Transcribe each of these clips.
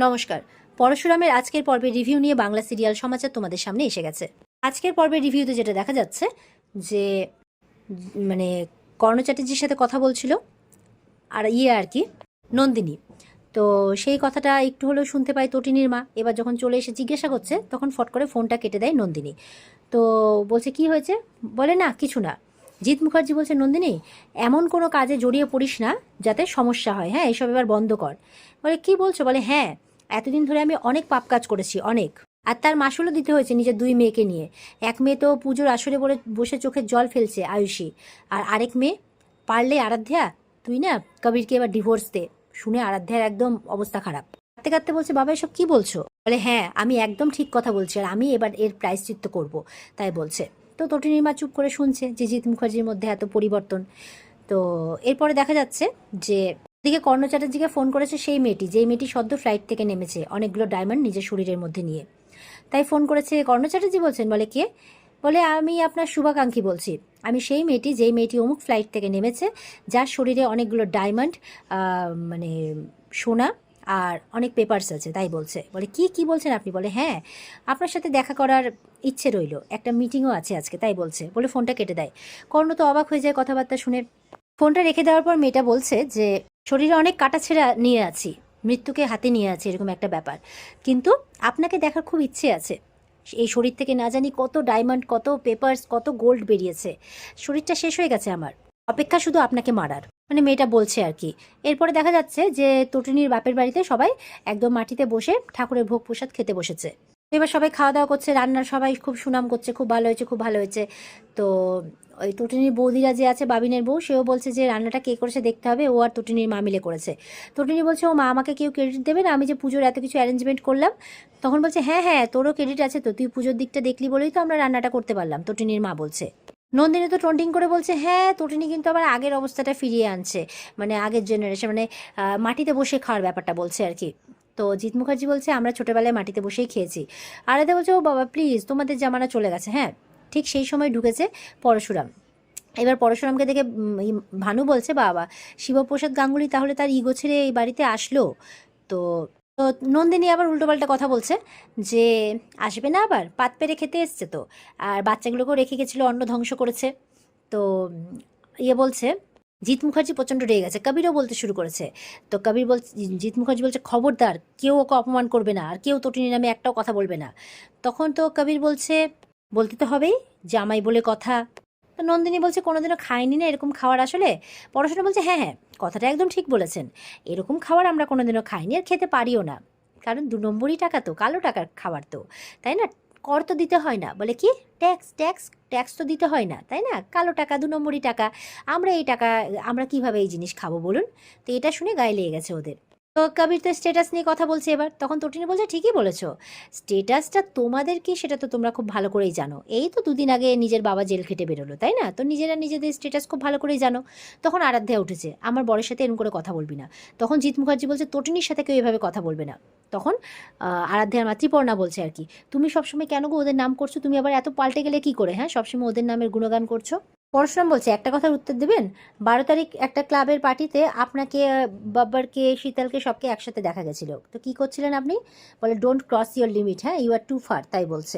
নমস্কার। পরশুরামের আজকের পর্বের রিভিউ নিয়ে বাংলা সিরিয়াল সমাচার তোমাদের সামনে এসে গেছে। আজকের পর্বের রিভিউতে যেটা দেখা যাচ্ছে যে মানে কর্ণ চ্যাটার্জির সাথে কথা বলছিল আর আর কি নন্দিনী। তো সেই কথাটা একটু হলেও শুনতে পায় তটিনীর মা। এবার যখন চলে এসে জিজ্ঞাসা করছে তখন ফট করে ফোনটা কেটে দেয় নন্দিনী। তো বলছে কি হয়েছে, বলে না কিছু না। জিৎ মুখার্জি বলছে নন্দিনী এমন কোনো কাজে জড়িয়ে পড়িস না যাতে সমস্যা হয়, হ্যাঁ এসব এবার বন্ধ কর। বলে কি বলছো, বলে হ্যাঁ এতদিন ধরে আমি অনেক পাপ কাজ করেছি অনেক, আর তার মাসুলও দিতে হয়েছে নিজের দুই মেয়েকে নিয়ে। এক মেয়ে তো পুজোর আসরে বসে চোখের জল ফেলছে আয়ুষী, আর আরেক মেয়ে পারলে আরাধ্যা তুই না কবিরকে এবার ডিভোর্স দে। শুনে আরাধ্যার একদম অবস্থা খারাপ, কাঁদতে কাঁদতে বলছে বাবা এসব কি বলছো। বলে হ্যাঁ আমি একদম ঠিক কথা বলছি, আর আমি এবার এর প্রায়শ্চিত্ত করব তাই বলছে। তো তটিনীর মা চুপ করে শুনছে যে জিৎ মুখার্জির মধ্যে এত পরিবর্তন। তো এরপরে দেখা যাচ্ছে যে দিকে কর্ণ চ্যাটার্জিকে ফোন করেছে সেই মেয়েটি, যেই মেয়েটি সদ্য ফ্লাইট থেকে নেমেছে অনেকগুলো ডায়মন্ড নিজের শরীরের মধ্যে নিয়ে। তাই ফোন করেছে কর্ণ চ্যাটার্জি। বলছেন, বলে কে, বলে আমি আপনার শুভাকাঙ্ক্ষী বলছি। আমি সেই মেয়েটি যেই মেয়েটি অমুক ফ্লাইট থেকে নেমেছে, যার শরীরে অনেকগুলো ডায়মন্ড মানে সোনা আর অনেক পেপারস আছে তাই বলছে। বলে কি কি বলছেন আপনি, বলে হ্যাঁ আপনার সাথে দেখা করার ইচ্ছে রইল, একটা মিটিংও আছে আজকে তাই বলছে। বলে ফোনটা কেটে দেয়। কর্ণ তো অবাক হয়ে যায় কথাবার্তা শুনে। ফোনটা রেখে দেওয়ার পর মেয়েটা বলছে যে শরীরে অনেক কাটাছেঁড়া নিয়ে আছি, মৃত্যুকে হাতে নিয়ে আছি, এরকম একটা ব্যাপার, কিন্তু আপনাকে দেখার খুব ইচ্ছে আছে। এই শরীর থেকে না জানি কত ডায়মন্ড, কত পেপারস, কত গোল্ড বেরিয়েছে, শরীরটা শেষ হয়ে গেছে আমার, অপেক্ষা শুধু আপনাকে মারার, মানে মেয়েটা বলছে আর কি। এরপরে দেখা যাচ্ছে যে তটিনীর বাপের বাড়িতে সবাই একদম মাটিতে বসে ঠাকুরের ভোগ প্রসাদ খেতে বসেছে। এবার সবাই খাওয়া দাওয়া করছে, রান্নার সবাই খুব সুনাম করছে, খুব ভালো হয়েছে খুব ভালো হয়েছে। তো ওই তটিনীর বৌদিরা যে আছে, বাবিনের বউ, সেও বলছে যে রান্নাটা কে করেছে দেখতে হবে, ও আর তটিনীর মা মিলে করেছে। তটিনী বলছে ও মা আমাকে কেউ ক্রেডিট দেবে না, আমি যে পুজোর এত কিছু অ্যারেঞ্জমেন্ট করলাম। তখন বলছে হ্যাঁ হ্যাঁ তোরও ক্রেডিট আছে তো, তুই পুজোর দিকটা দেখলি বলেই তো আমরা রান্নাটা করতে পারলাম, তটিনীর মা বলছে। নন্দিনী তো টন্টিং করে বলছে হ্যাঁ তটিনী কিন্তু আবার আগের অবস্থাটা ফিরিয়ে আনছে, মানে আগের জেনারেশন, মানে মাটিতে বসে খাওয়ার ব্যাপারটা বলছে আর কি। তো জিৎ মুখার্জি বলছে আমরা ছোটোবেলায় মাটিতে বসেই খেয়েছি। আর এতে বলছে ও বাবা প্লিজ তোমাদের জামানা চলে গেছে। হ্যাঁ ঠিক সেই সময় ঢুকেছে পরশুরাম। এবার পরশুরামকে দেখে ভানু বলছে বাবা শিবপ্রসাদ গাঙ্গুলি তাহলে তার ইগো ছেড়ে এই বাড়িতে আসলো। তো তো নন্দিনী আবার উল্টোপাল্টা কথা বলছে যে আসবে না, আবার পাত পেরে খেতে এসছে তো, আর বাচ্চাগুলোকেও রেখে গেছিলো, অন্ন ধ্বংস করেছে। তো বলছে জিৎ মুখার্জি প্রচণ্ড রেগে গেছে, কবিরও বলতে শুরু করেছে। তো কবির বলছে, জিৎ মুখার্জি বলছে খবরদার কেউ ওকে অপমান করবে না, আর কেউ তটিনী নামে একটাও কথা বলবে না। তখন তো কবির বলছে বলতে তো হবেই, জামাই বলে কথা। তো নন্দিনী বলছে কোনোদিনও খাইনি না এরকম খাবার আসলে। পড়াশোনা বলছে হ্যাঁ হ্যাঁ কথাটা একদম ঠিক বলেছেন, এরকম খাবার আমরা কোনোদিনও খাইনি আর খেতে পারিও না, কারণ 2 নম্বরই টাকা তো, কালো টাকার খাবার তো, তাই না, কর তো দিতে হয় না। বলে কি ট্যাক্স ট্যাক্স ট্যাক্স তো দিতে হয় না তাই না, কালো টাকা 2 নম্বরই টাকা, আমরা এই টাকা আমরা কিভাবে এই জিনিস খাবো বলুন। তো এটা শুনে গায়ে লেগে গেছে ওদের। তো কবির তো স্ট্যাটাস নিয়ে কথা বলছে এবার। তখন তটিনী বলছে ঠিকই বলেছো, স্টেটাসটা তোমাদের কি সেটা তো তোমরা খুব ভালো করেই জানো, এই তো 2 দিন আগে নিজের বাবা জেল খেটে বেরোলো তাই না, তো নিজেরা নিজেদের স্টেটাস খুব ভালো করেই জানো। তখন আরাধ্যা উঠেছে আমার বরের সাথে এরকম করে কথা বলবি না। তখন জিৎ মুখার্জি বলছে তটিনীর সাথে কেউ এভাবে কথা বলবে না। তখন আরাধ্যার মাতৃপর্ণা বলছে আর কি, তুমি সবসময় কেন গো ওদের নাম করছো, তুমি আবার এত পাল্টে গেলে কি করে, হ্যাঁ সবসময় ওদের নামের গুণগান করছো। পরশুরাম বলছে একটা কথার উত্তর দেবেন, 12 তারিখ একটা ক্লাবের পার্টিতে আপনাকে বাব্বারকে শীতলকে সবকে একসাথে দেখা গেছিল, তো কি করছিলেন আপনি। বলে ডোন্ট ক্রস ইউর লিমিট, হ্যাঁ ইউ আর টু ফার, তাই বলছে।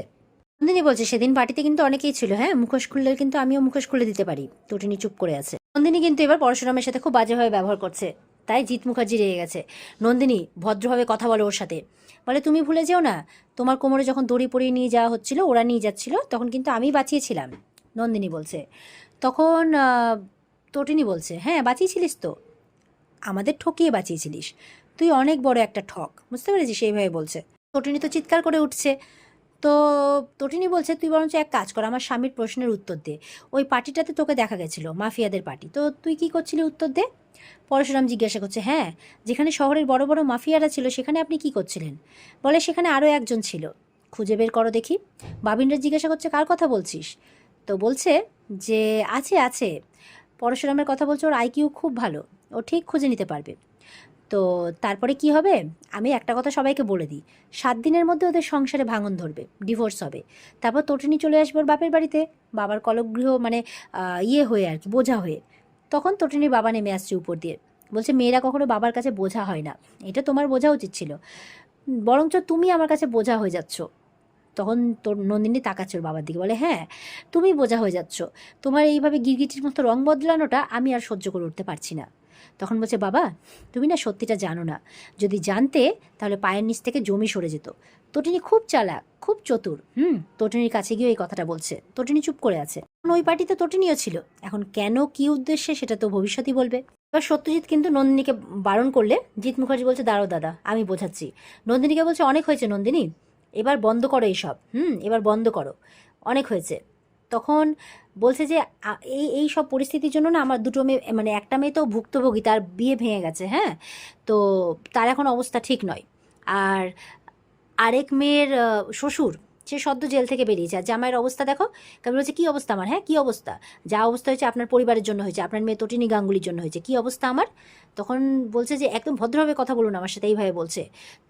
নন্দিনী বলছে সেদিন পার্টিতে কিন্তু অনেকেই ছিল, হ্যাঁ মুখোশ খুললে কিন্তু আমিও মুখোশ খুলে দিতে পারি। তটিনী চুপ করে আছে। নন্দিনী কিন্তু এবার পরশুরামের সাথে খুব বাজেভাবে ব্যবহার করছে, তাই জিৎ মুখার্জি রেগে গেছে। নন্দিনী ভদ্রভাবে কথা বলো ওর সাথে। বলে তুমি ভুলে যেও না তোমার কোমরে যখন দড়ি পরিয়ে নিয়ে যাওয়া হচ্ছিল, ওরা নিয়ে যাচ্ছিল, তখন কিন্তু আমি বাঁচিয়েছিলাম। নন্দিনী বলছে। তখন তটিনী বলছে হ্যাঁ বাঁচিয়েছিলিস তো, আমাদের ঠকিয়ে বাঁচিয়েছিলিস, তুই অনেক বড় একটা ঠক, বুঝতে পেরেছিস, সেইভাবে বলছে। তটিনী তো চিৎকার করে উঠছে। তো তটিনী বলছে তুই বরঞ্চ এক কাজ কর, আমার স্বামীর প্রশ্নের উত্তর দে, ওই পার্টিটাতে তোকে দেখা গেছিলো মাফিয়াদের পার্টি, তো তুই কি করছিলি উত্তর দে। পরশুরাম জিজ্ঞাসা করছে হ্যাঁ যেখানে শহরের বড় বড় মাফিয়ারা ছিল সেখানে আপনি কি করছিলেন। বলে সেখানে আরও একজন ছিল, খুঁজে বের করো দেখি। বাবিনরা জিজ্ঞাসা করছে কার কথা বলছিস। তো বলছে যে আছে আছে, পরশুরামের কথা বলছে, ওর আইকিউ খুব ভালো, ও ঠিক খুঁজে নিতে পারবে। তো তারপরে কি হবে, আমি একটা কথা সবাইকে বলে দিই, 7 দিনের মধ্যে ওদের সংসারে ভাঙন ধরবে, ডিভোর্স হবে, তারপর তটিনী চলে আসবে ওর বাপের বাড়িতে, বাবার কলগৃহ মানে হয়ে আর কি, বোঝা হয়ে। তখন তটিনীর বাবা নেমে আসছে উপর দিয়ে, বলছে মেয়েরা কখনো বাবার কাছে বোঝা হয় না, এটা তোমার বোঝা উচিত ছিল। বরঞ্চ তুমি আমার কাছে বোঝা হয়ে যাচ্ছ। তখন তোর নন্দিনী তাকাচ্ছে ওর বাবার দিকে, বলে হ্যাঁ তুমি বোঝা হয়ে যাচ্ছ, তোমার এইভাবে গিরগিটির মতো রং বদলানোটা আমি আর সহ্য করে উঠতে পারছি না। তখন বলছে বাবা তুমি না সত্যিটা জানো না, যদি জানতে তাহলে পায়ের নিচ থেকে জমি সরে যেত। তটিনী খুব চালাক, খুব চতুর। তটিনীর কাছে গিয়ে এই কথাটা বলছে। তটিনী চুপ করে আছে। ওই পার্টিতে তটিনীও ছিল, এখন কেন কি উদ্দেশ্যে সেটা তো ভবিষ্যতই বলবে। এবার সত্যজিৎ কিন্তু নন্দিনীকে বারণ করলে জিৎ মুখার্জি বলছে দাঁড়াও দাদা আমি বোঝাচ্ছি। নন্দিনীকে বলছে অনেক হয়েছে নন্দিনী, এবার বন্ধ করো এইসব, এবার বন্ধ করো, অনেক হয়েছে। তখন বলছে যে এই এই সব পরিস্থিতির জন্য না আমার দুটো মেয়ে, মানে একটা মেয়ে তো ভুক্তভোগী, তার বিয়ে ভেঙে গেছে, হ্যাঁ, তো তার এখন অবস্থা ঠিক নয়। আর আরেক মেয়ের শ্বশুর, সে সদ্য জেল থেকে বেরিয়েছে, আর জামাইয়ের অবস্থা দেখো। কারণ বলছে কী অবস্থা আমার, হ্যাঁ কী অবস্থা, যা অবস্থা হয়েছে আপনার পরিবারের জন্য হয়েছে, আপনার মেয়ে তটিনী গাঙ্গুলির জন্য হয়েছে, কী অবস্থা আমার। তখন বলছে যে একদম ভদ্রভাবে কথা বলুন আমার সাথে, এইভাবে বলছে।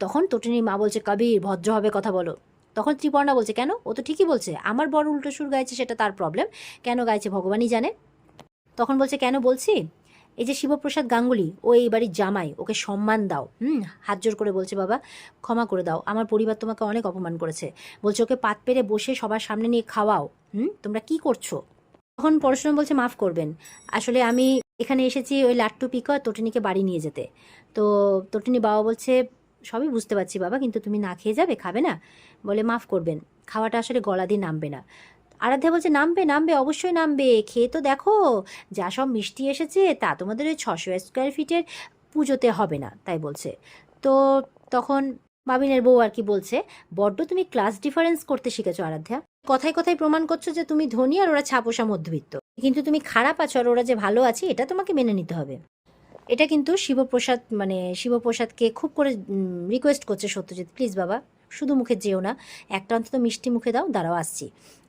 তখন তটিনীর মা বলছে কবির ভদ্রভাবে কথা বলো। তখন ত্রিপর্ণা বলছে কেন, ও তো ঠিকই বলছে, আমার বড় উল্টো সুর গাইছে সেটা তার প্রবলেম, কেন গাইছে ভগবানই জানে। তখন বলছে কেন বলছি, এই যে শিবপ্রসাদ গাঙ্গুলি ও এই বাড়ির জামাই, ওকে সম্মান দাও। হাত জোর করে বলছে বাবা ক্ষমা করে দাও, আমার পরিবার তোমাকে অনেক অপমান করেছে। বলছে ওকে পাত পেরে বসে সবার সামনে নিয়ে খাওয়াও। তোমরা কি করছো। তখন পরশুরাম বলছে মাফ করবেন, আসলে আমি এখানে এসেছি ওই লাট্টু পিকো আর তটিনীকে বাড়ি নিয়ে যেতে। তো তটিনী বাবা বলছে সবই বুঝতে পারছি বাবা, কিন্তু তুমি না খেয়ে যাবে, খাবে না। বলে মাফ করবেন, খাওয়াটা আসলে গলা দিয়ে নামবে না। আরাধ্যা বলছে নামবে নামবে, অবশ্যই নামবে, খেয়ে তো দেখো যা সব মিষ্টি এসেছে তা তোমাদের ওই 600 স্কোয়ার ফিটের পুজোতে হবে না, তাই বলছে। তো তখন বাবিনের বউ আর কি বলছে, বড্ড তুমি ক্লাস ডিফারেন্স করতে শিখেছো আরাধ্যা, কথায় কথায় প্রমাণ করছো যে তুমি ধনী আর ওরা ছাপোষা মধ্যবিত্ত, কিন্তু তুমি খারাপ আছো আর ওরা যে ভালো আছে এটা তোমাকে মেনে নিতে হবে। এটা কিন্তু শিবপ্রসাদ, মানে শিবপ্রসাদকে খুব করে রিকোয়েস্ট করছে সত্যজিৎ, প্লিজ বাবা শুধু মুখে যেও না, একটা অন্তত মিষ্টি মুখে দাও, দাঁড়াও আসছি।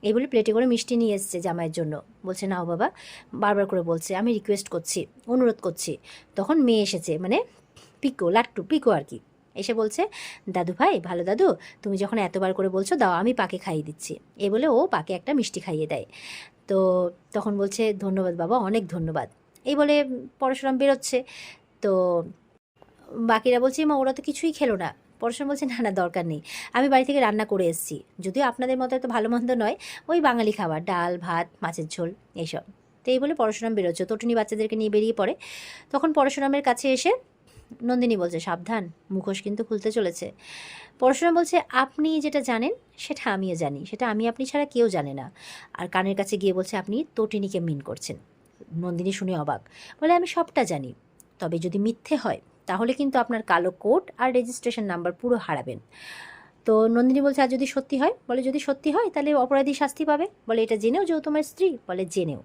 এই বলে প্লেটে করে মিষ্টি নিয়ে এসছে জামাইয়ের জন্য। বলছে নাও বাবা, বারবার করে বলছে আমি রিকোয়েস্ট করছি, অনুরোধ করছি। তখন মেয়ে এসেছে, মানে পিকো, লাট্টু পিকো আর কি, এসে বলছে দাদু ভাই ভালো দাদু, তুমি যখন এতবার করে বলছো দাও আমি পাকে খাইয়ে দিচ্ছি। এ বলে ও পাকে একটা মিষ্টি খাইয়ে দেয়। তো তখন বলছে ধন্যবাদ বাবা, অনেক ধন্যবাদ। এই বলে পরশুরাম বেরোচ্ছে। তো বাকিরা বলছে মা ওরা তো কিছুই খেলো না। পরশুরাম বলছে না না দরকার নেই, আমি বাড়ি থেকে রান্না করে এসেছি, যদিও আপনাদের মতো এত ভালো মন্দ নয়, ওই বাঙালি খাবার, ডাল ভাত মাছের ঝোল এইসব। তো এই বলে পরশুরাম বেরোচ্ছে, তটুনি বাচ্চাদেরকে নিয়ে বেরিয়ে পড়ে। তখন পরশুরামের কাছে এসে নন্দিনী বলছে সাবধান, মুখোশ কিন্তু খুলতে চলেছে। পরশুরাম বলছে আপনি যেটা জানেন সেটা আমিও জানি, সেটা আমি আপনি ছাড়া কেউ জানে না। আর কানের কাছে গিয়ে বলছে আপনি তটিনীকে মিন করছেন। নন্দিনী শুনে অবাক, বলে আমি সবটা জানি, তবে যদি মিথ্যে হয় তাহলে কিন্তু আপনার কালো কোট আর রেজিস্ট্রেশন নাম্বার পুরো হারাবেন। তো নন্দিনী বলছে আর যদি সত্যি হয়, বলে যদি সত্যি হয় তাহলে অপরাধী শাস্তি পাবে। বলে এটা জেনেও যে ও তোমার স্ত্রী, বলে জেনেও।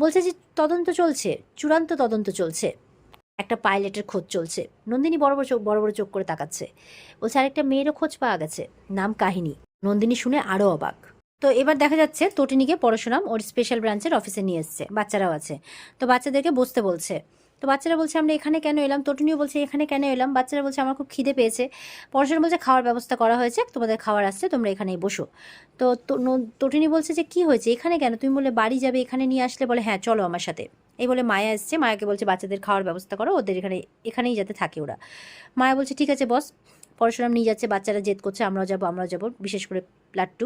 বলছে যে তদন্ত চলছে, চূড়ান্ত তদন্ত চলছে, একটা পাইলটের খোঁজ চলছে। নন্দিনী বড় বড় চোখ বড় বড় চোখ করে তাকাচ্ছে। বলছে আরেকটা মেয়েরও খোঁজ পাওয়া গেছে, নাম কাহিনী। নন্দিনী শুনে আরও অবাক। তো এবার দেখা যাচ্ছে তটিনীকে পরশুরাম ওর স্পেশাল ব্রাঞ্চের অফিসে নিয়ে এসছে, বাচ্চারাও আছে। তো বাচ্চাদেরকে বসতে বলছে। তো বাচ্চারা বলছে আমরা এখানে কেন এলাম, তটিনীও বলছে এখানে কেন এলাম। বাচ্চারা বলছে আমার খুব খিদে পেয়েছে। পরশুরাম বলছে খাওয়ার ব্যবস্থা করা হয়েছে, তোমাদের খাওয়ার আসছে, তোমরা এখানেই বসো। তো তটিনী বলছে যে কি হয়েছে এখানে কেন, তুমি বলে বাড়ি যাবে, এখানে নিয়ে আসলে। বলে হ্যাঁ চলো আমার সাথে। এই বলে মায়া এসছে, মায়াকে বলছে বাচ্চাদের খাওয়ার ব্যবস্থা করো, ওদের এখানেই যাতে থাকে ওরা। মায়া বলছে ঠিক আছে বস। পরশুরাম নিয়ে যাচ্ছে, বাচ্চারা জেদ করছে আমরাও যাবো, বিশেষ করে লাট্টু।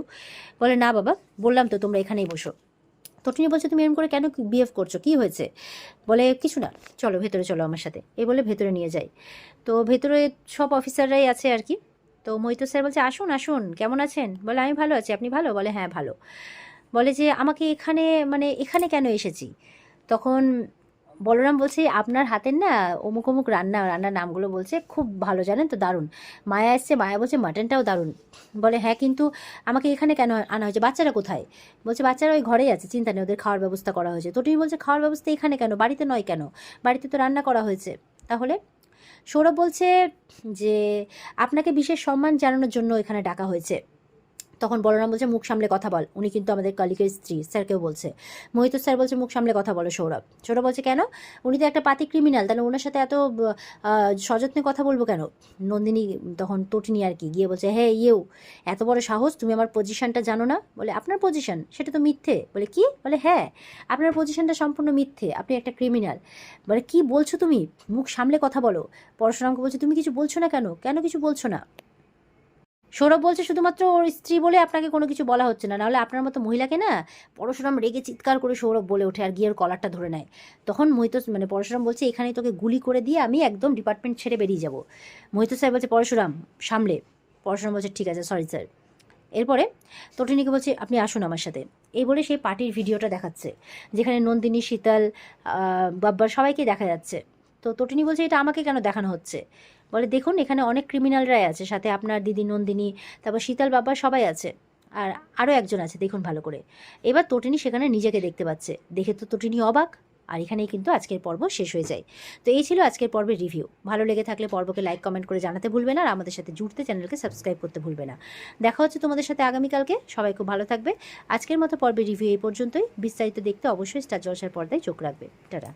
বলে না বাবা, বললাম তো তোমরা এখানেই বসো। তটিনী বলছে তুমি এরকম করে কেন বিহেভ করছো, কি হয়েছে। বলে কিছু না, চলো ভেতরে চলো আমার সাথে। এই বলে ভেতরে নিয়ে যায়। তো ভেতরে সব অফিসাররাই আছে আর কি। তো মোহিত স্যার বলছে আসুন আসুন, কেমন আছেন। বলে আমি ভালো আছি, আপনি ভালো। বলে হ্যাঁ ভালো। বলে যে আমাকে এখানে, মানে এখানে কেন এসেছি। তখন বলরাম বলছে আপনার হাতের না অমুক অমুক রান্নার নামগুলো বলছে, খুব ভালো জানেন তো, দারুণ। মায়া এসছে, মায়া বলছে মাটনটাও দারুণ। বলে হ্যাঁ কিন্তু আমাকে এখানে কেন আনা হয়েছে, বাচ্চারা কোথায়। বলছে বাচ্চারা ওই ঘরেই আছে, চিন্তা নেই, ওদের খাওয়ার ব্যবস্থা করা হয়েছে। তটিনী বলছে খাওয়ার ব্যবস্থা এখানে কেন, বাড়িতে নয় কেন, বাড়িতে তো রান্না করা হয়েছে। তাহলে সৌরভ বলছে যে আপনাকে বিশেষ সম্মান জানানোর জন্য এখানে ডাকা হয়েছে। তখন বলরাম বলছে মুখ সামলে কথা বল, উনি কিন্তু আমাদের কলিগের স্ত্রী, স্যারকেও বলছে। মোহিত স্যার বলছে মুখ সামলে কথা বলো সৌরভ বলছে কেন, উনি তো একটা পাতি ক্রিমিনাল, তাহলে ওনার সাথে এত সযত্নে কথা বলবো কেন। নন্দিনী তখন তটিনী আর কি গিয়ে বলছে হ্যাঁ এত বড় সাহস, তুমি আমার পজিশনটা জানো না। বলে আপনার পজিশন সেটা তো মিথ্যে। বলে কি, বলে হ্যাঁ আপনার পজিশনটা সম্পূর্ণ মিথ্যে, আপনি একটা ক্রিমিনাল। বলে কি বলছো তুমি, মুখ সামলে কথা বলো। পরশুরামকে বলছে তুমি কিছু বলছো না কেন, কিছু বলছো না। সৌরভ বলছে শুধুমাত্র ওর স্ত্রী বলে আপনাকে কোনো কিছু বলা হচ্ছে না, নাহলে আপনার মতো মহিলাকে না পরশুরাম রেগে চিৎকার করে সৌরভ বলে ওঠে আর গিয়ে ওর কলারটা ধরে নেয়। তখন পরশুরাম বলছে এখানেই তোকে গুলি করে দিয়ে আমি একদম ডিপার্টমেন্ট ছেড়ে বেরিয়ে যাব। মোহিত স্যার বলছে পরশুরাম সামলে। পরশুরাম বলছে ঠিক আছে, সরি স্যার। এরপরে তটিনীকে বলছে আপনি আসুন আমার সাথে। এই বলে সেই পার্টির ভিডিওটা দেখাচ্ছে, যেখানে নন্দিনী, শীতল, বাব্বার সবাইকে দেখা যাচ্ছে। তো তটিনী বলছে এটা আমাকে কেন দেখানো হচ্ছে? বলে দেখুন এখানে অনেক ক্রিমিনালরাই আছে, সাথে আপনার দিদি নন্দিনী, তারপর শীতল, বাব্বার সবাই আছে, আর আরও একজন আছে, দেখুন ভালো করে। এবার তটিনী সেখানে নিজেকে দেখতে পাচ্ছে, দেখে তো তটিনী অবাক। আর এখানেই কিন্তু আজকের পর্ব শেষ হয়ে যায়। তো এই ছিল আজকের পর্বের রিভিউ। ভালো লেগে থাকলে পর্বকে লাইক কমেন্ট করে জানাতে ভুলবে না, আর আমাদের সাথে জুড়তে চ্যানেলকে সাবস্ক্রাইব করতে ভুলবে না। দেখা হচ্ছে তোমাদের সাথে আগামীকালকে। সবাই খুব ভালো থাকবে। আজকের মতো পর্বের রিভিউ এই পর্যন্তই। বিস্তারিত দেখতে অবশ্যই স্টার জলসার পর্দায় চোখ রাখবে। টাটা।